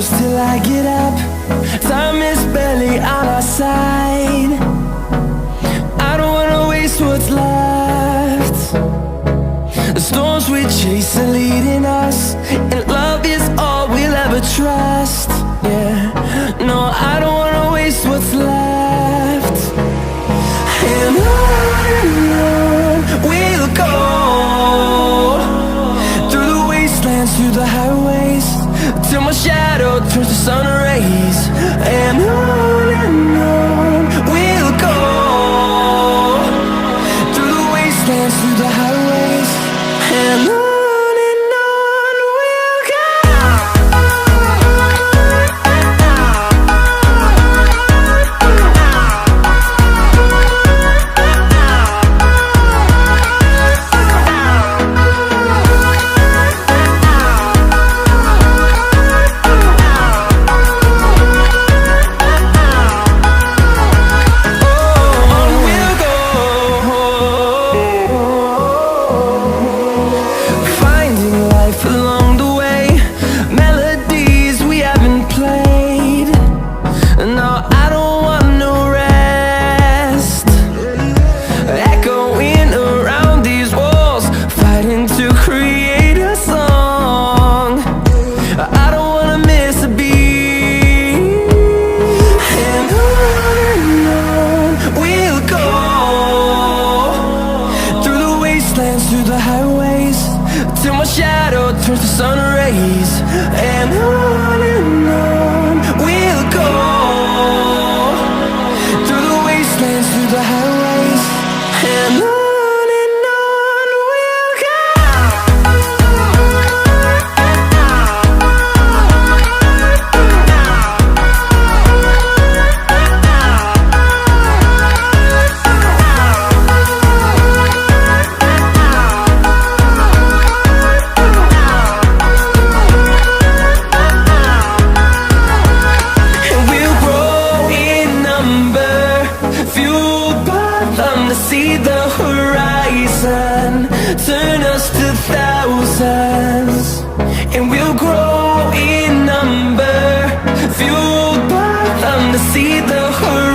close till I get up. Time is barely on our side. I don't wanna waste what's left. The storms we chase are leading us, and love is all we'll ever trust. Yeah, no, I don't wanna waste what's left. And on we'll go, through the wastelands, through the highways, till my shadow turns to sun rays. And on we'll go, through the wastelands, through the highways, and on. Through the highways, till my shadow turns to sun rays. And on we'll go, through the wastelands, through the highways, and on we'll go. See the horizon, turn us to thousands, and we'll grow in number, fueled by them to see the horizon.